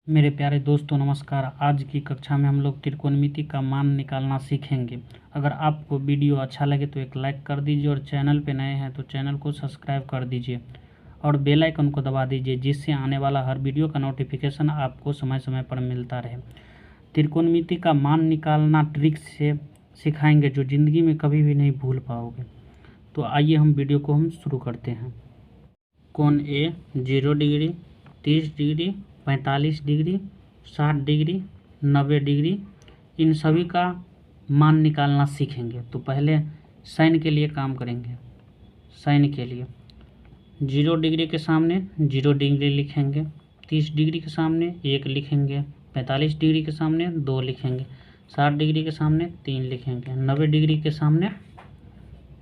मेरे प्यारे दोस्तों नमस्कार। आज की कक्षा में हम लोग त्रिकोणमिति का मान निकालना सीखेंगे। अगर आपको वीडियो अच्छा लगे तो एक लाइक कर दीजिए और चैनल पे नए हैं तो चैनल को सब्सक्राइब कर दीजिए और बेल आइकन को दबा दीजिए, जिससे आने वाला हर वीडियो का नोटिफिकेशन आपको समय समय पर मिलता रहे। त्रिकोणमिति का मान निकालना ट्रिक से सिखाएंगे जो ज़िंदगी में कभी भी नहीं भूल पाओगे। तो आइए हम वीडियो को शुरू करते हैं। कोण A 0 degree, 30 degree, 45 degree, 60 degree, 90 degree, इन सभी का मान निकालना सीखेंगे। तो पहले साइन के लिए काम करेंगे। साइन के लिए 0 डिग्री के सामने 0 डिग्री लिखेंगे, 30 डिग्री के सामने 1 लिखेंगे, 45 डिग्री के सामने 2 लिखेंगे, 60 डिग्री के सामने 3 लिखेंगे, 90 डिग्री के सामने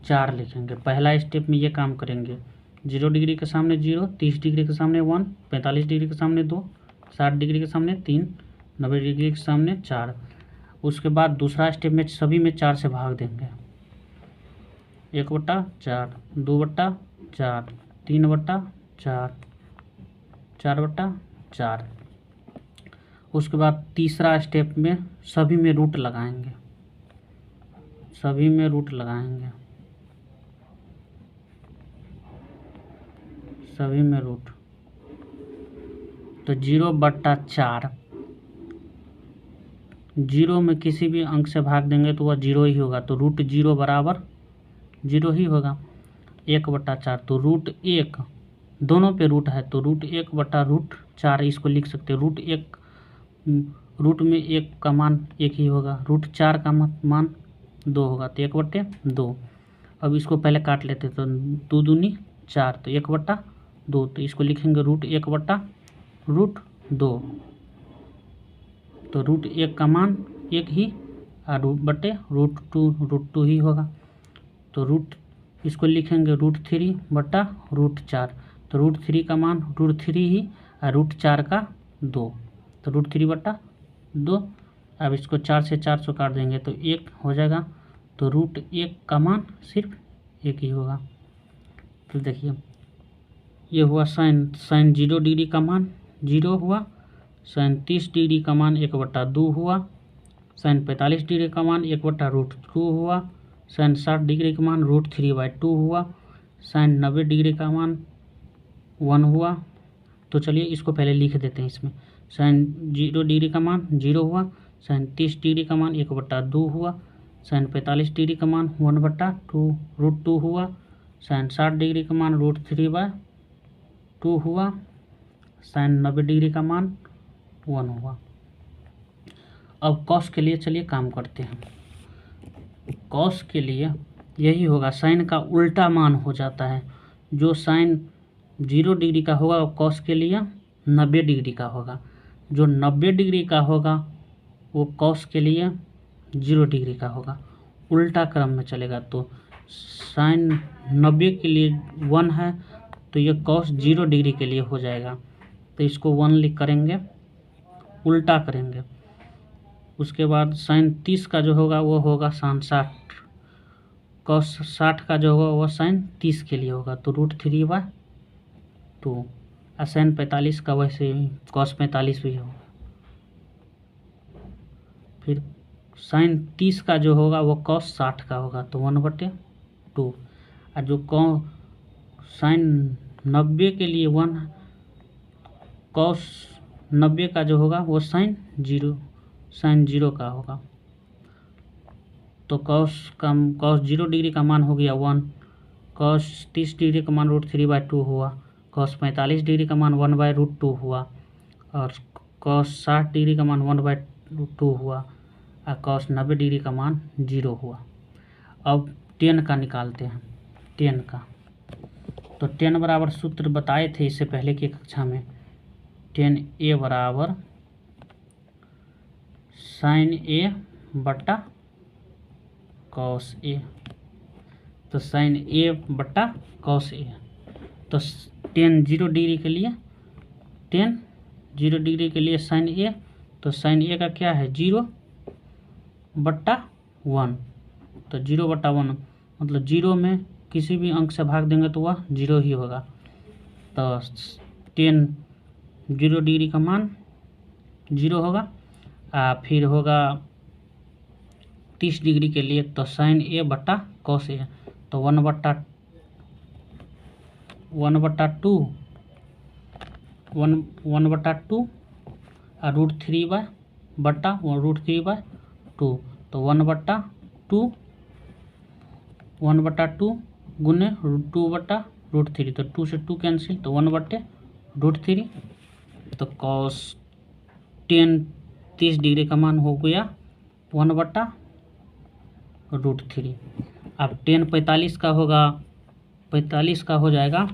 4 लिखेंगे। पहला स्टेप में ये काम करेंगे। 0 डिग्री के सामने 0, 30 डिग्री के सामने 1, 45 डिग्री के सामने 2, 60 डिग्री के सामने 3, 90 डिग्री के सामने 4। उसके बाद दूसरा स्टेप में सभी में 4 से भाग देंगे। 1/4, 2/4, 3/4, 4/4। उसके बाद तीसरा स्टेप में सभी में रूट लगाएंगे। सभी में रूट लगाएंगे, सभी में रूट। तो 0/4, 0 में किसी भी अंक से भाग देंगे तो वह 0 ही होगा, तो रूट 0 बराबर 0 ही होगा। 1/4, तो रूट 1 दोनों पे रूट है तो रूट 1/√4 इसको लिख सकते हैं। रूट में 1 का मान 1 ही होगा, रूट 4 का मान 2 होगा, तो 1/2। अब इसको पहले काट लेते तो 2 दूनी 4, तो 1/2, तो इसको लिखेंगे रूट 1/√2। तो रूट 1 का मान 1 ही और √2 ही होगा, तो रूट इसको लिखेंगे रूट 3/√4। तो रूट 3 का मान √3 ही और रूट 4 का 2, तो रूट 3/2। अब इसको 4 से 400 काट देंगे तो 1 हो जाएगा, तो रूट 1 का मान सिर्फ 1 ही होगा। तो देखिए ये हुआ साइन 0 डिग्री का मान 0 हुआ, साइन 30 डिग्री का मान 1/2 हुआ, साइन 45 डिग्री का मान 1/√2 हुआ, साइन 60 डिग्री का मान √3/2 हुआ, साइन 90 डिग्री का मान 1 हुआ। तो चलिए इसको पहले लिख देते हैं इसमें। साइन 0 डिग्री का मान 0 हुआ, साइन 30 डिग्री का मान 1/2 हुआ, साइन 45 डिग्री का मान 1/√2 हुआ, साइन 60 डिग्री का मान √3/2 हुआ, साइन 90 डिग्री का मान 1 हुआ। अब कॉस के लिए चलिए काम करते हैं। कॉस के लिए यही होगा, साइन का उल्टा मान हो जाता है। जो साइन 0 डिग्री का होगा वो कॉस के लिए 90 डिग्री का होगा, जो 90 डिग्री का होगा वो कॉस के लिए 0 डिग्री का होगा। उल्टा क्रम में चलेगा, तो साइन 90 के लिए 1 है तो ये कॉस 0 डिग्री के लिए हो जाएगा, तो इसको 1 लिख करेंगे, उल्टा करेंगे। उसके बाद साइन 30 का जो होगा वो होगा साइन 60, कॉस 60 का जो होगा वो साइन 30 के लिए होगा, तो √3/2। और साइन 45 का वैसे ही कॉस 45 भी होगा। फिर साइन 30 का जो होगा वो कॉस 60 का होगा, तो 1/2। और जो साइन 90 के लिए 1, कॉस 90 का जो होगा वो साइन 0 का होगा, तो कॉस 0 डिग्री का मान हो गया 1, कॉस 30 डिग्री का मान √3/2 हुआ, कॉस 45 डिग्री का मान 1/√2 हुआ, और कॉस 60 डिग्री का मान 1/2 हुआ, और कॉस 90 डिग्री का मान 0 हुआ। अब tan का निकालते हैं। tan का तो tan बराबर सूत्र बताए थे इससे पहले की कक्षा में। tan A बराबर साइन A बटा कॉस A, तो साइन A बटा कॉस A। तो tan 0 डिग्री के लिए साइन A, तो साइन A का क्या है 0/1, तो 0/1 मतलब 0 में किसी भी अंक से भाग देंगे तो वह 0 ही होगा। तो tan 0 डिग्री का मान जीरो होगा। फिर होगा 30 डिग्री के लिए तो साइन ए बटा कॉस ए, तो 1/2 और √3/2, तो 1/2 गुने 2/√3, तो 2 से 2 कैंसिल, तो 1/√3। तो कॉस 30 डिग्री का मान हो गया 1/√3। अब 45 का होगा, 45 का हो जाएगा,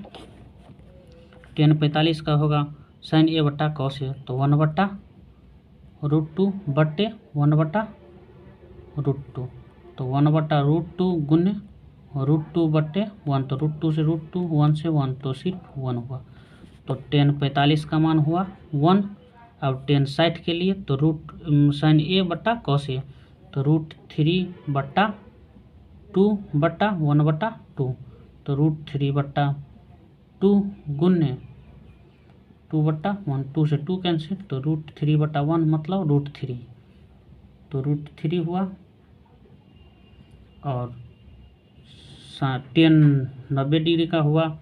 45 का होगा साइन ए बटा कॉस ए, तो 1/√2 बटे 1/√2, तो 1/√2 गुने √2/1, तो √2 से √2, 1 से 1, तो सिर्फ 1 हुआ। तो 45 का मान हुआ 1। अब 60 के लिए तो साइन ए बटा कॉस ए, तो √3/2/1/2, तो √3/2 गुने 2/1, 2 से 2 कैंसिल, तो √3/1 मतलब √3, तो √3 हुआ। और 90 डिग्री का हुआ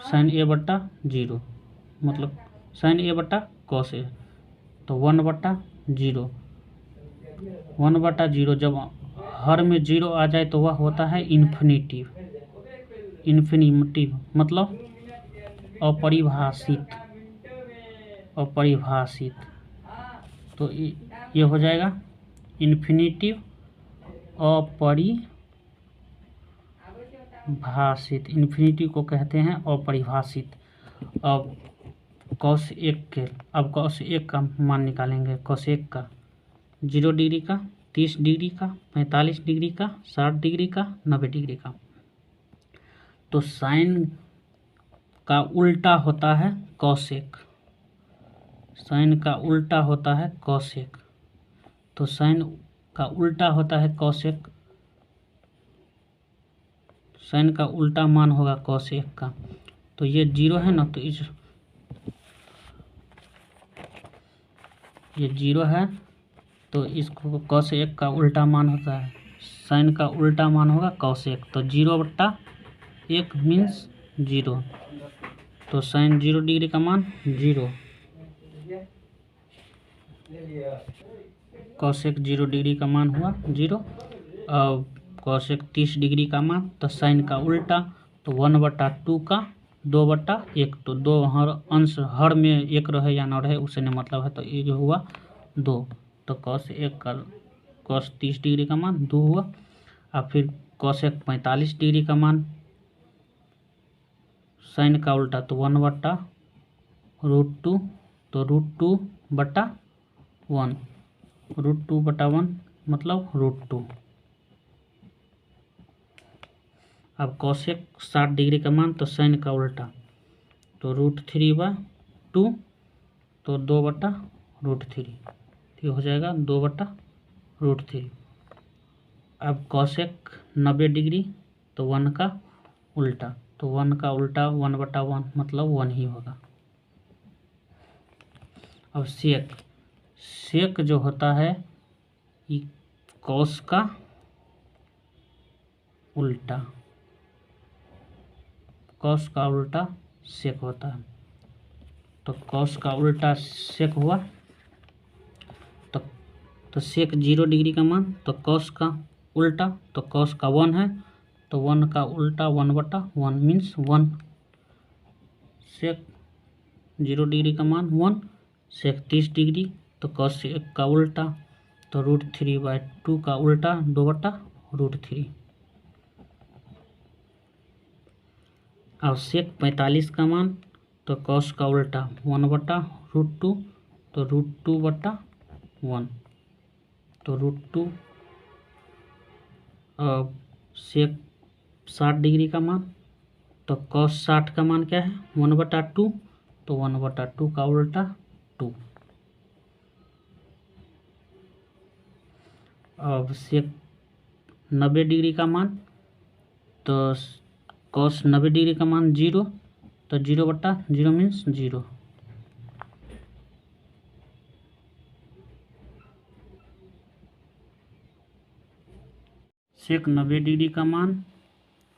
साइन ए बटा 0, मतलब साइन ए बटा कॉस ए, तो 1/0। 1/0 जब हर में 0 आ जाए तो वह होता है इन्फिनिटिव मतलब अपरिभाषित। तो ये हो जाएगा इन्फिनिटिव अपरिभाषित, इन्फिनिटिव को कहते हैं अपरिभाषित। अब कॉस 1 का मान निकालेंगे। कॉस 1 का 0 डिग्री का, 30 डिग्री का, 45 डिग्री का, 60 डिग्री का, 90 डिग्री का। तो साइन का उल्टा होता है कॉसेक, साइन का उल्टा होता है कॉसेक, तो साइन का उल्टा होता है कॉसेक, साइन का उल्टा मान होगा कॉसेक का। तो ये 0 है ना, तो ये 0 है, तो इसको कॉसेक का उल्टा मान होता है, साइन का उल्टा मान होगा कॉसेक, तो 0/1 मीन्स 0, तो साइन 0 डिग्री का मान 0, कॉसेक 0 डिग्री का मान हुआ 0। अब कॉसेक 30 डिग्री का मान, तो साइन का उल्टा, तो 1/2 का 2/1, तो 2 हर अंश हर में 1 रहे या न रहे उससे नहीं मतलब है, तो ये जो हुआ 2, तो कॉस 30 डिग्री का मान 2 हुआ। अब फिर कॉसेक 45 डिग्री का मान, साइन का उल्टा, तो 1/√2, तो √2/1, √2/1 मतलब √2। अब कॉसेक 60 डिग्री का मान, तो साइन का उल्टा, तो √3/2, तो 2/√3, ये हो जाएगा 2/√3। अब कॉसेक 90 डिग्री, तो 1 का उल्टा, तो 1 का उल्टा 1/1 मतलब 1 ही होगा। अब सेक जो होता है ये कॉस का उल्टा, कॉस का उल्टा सेक होता है, तो कॉस का उल्टा सेक हुआ, तो सेक 0 डिग्री का मान, तो कॉस का उल्टा, तो कॉस का 1 है, तो 1 का उल्टा 1/1 मीन्स 1, सेक 0 डिग्री का मान 1, सेक 30 डिग्री, तो कॉस 1 का उल्टा, तो √3/2 का उल्टा 2/√3। अब सेक 45 का मान, तो कॉस का उल्टा 1/√2, तो √2/1, तो √2। अब सेक 60 डिग्री का मान, तो कॉस 60 का मान क्या है 1/2, तो 1/2 का उल्टा 2। अब सेक 90 डिग्री का मान, तो कॉस 90 डिग्री का मान 0, तो 0/0 मीन्स 0। सेक 90 डिग्री का मान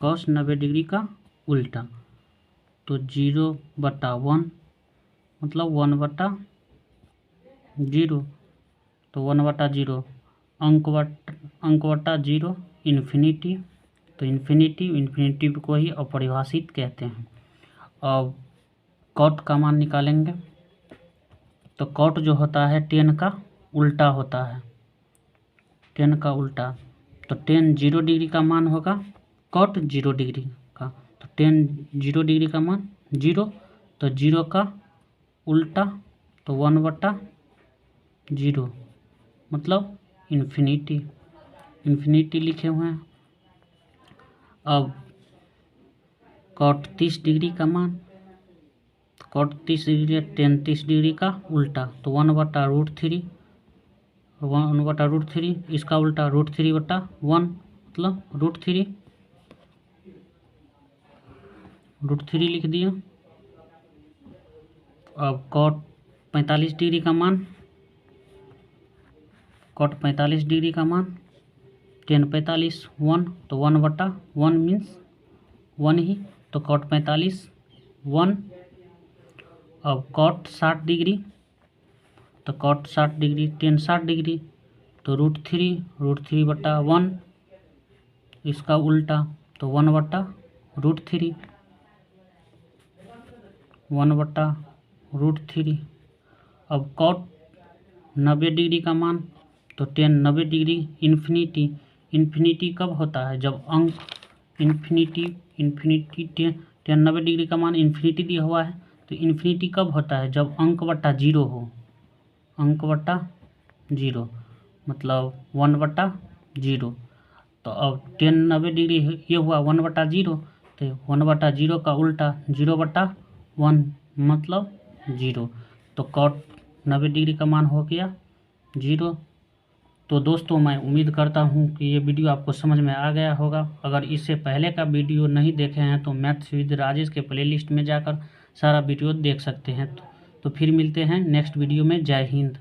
कॉस 90 डिग्री का उल्टा। तो 0/1 मतलब 1/0। तो 1/0 अंक बटा 0 इन्फिनिटी। तो इन्फिनिटी को ही अपरिभाषित कहते हैं। अब कॉट का मान निकालेंगे। तो कॉट जो होता है 10 का उल्टा होता है, 10 का उल्टा। तो 10 0 डिग्री का मान होगा कॉट 0 डिग्री का। तो 10 0 डिग्री का मान 0, तो 0 का उल्टा तो 1/0 मतलब इन्फिनिटी लिखे हुए हैं। अब कॉट 30 डिग्री का मान, कॉट 30 डिग्री 10 30 डिग्री का उल्टा तो 1/√3, 1/√3। इसका उल्टा √3/1 मतलब √3 लिख दिया। अब कॉट 45 डिग्री का मान, कॉट 45 डिग्री का मान 10 45 1, तो 1/1 मीन्स 1 ही। तो कॉट 45 1। अब कॉट 60 डिग्री, तो कॉट 60 डिग्री 10 60 डिग्री तो √3/1। इसका उल्टा तो 1/√3, 1/√3। अब कॉट 90 डिग्री का मान, तो 10 90 डिग्री इन्फिनिटी कब होता है जब अंक इन्फिनिटी 10 90 डिग्री का मान इन्फिनिटी दिया हुआ है। तो इन्फिनिटी कब होता है जब अंक बटा 0 हो, अंक बटा 0 मतलब 1/0। तो अब 10 90 डिग्री ये हुआ 1/0, तो 1/0 का उल्टा 0/1 मतलब 0। तो कॉट 90 डिग्री का मान हो गया 0। तो दोस्तों मैं उम्मीद करता हूँ कि ये वीडियो आपको समझ में आ गया होगा। अगर इससे पहले का वीडियो नहीं देखे हैं तो मैथ्स विद राजेश के प्लेलिस्ट में जाकर सारा वीडियो देख सकते हैं। तो फिर मिलते हैं नेक्स्ट वीडियो में। जय हिंद।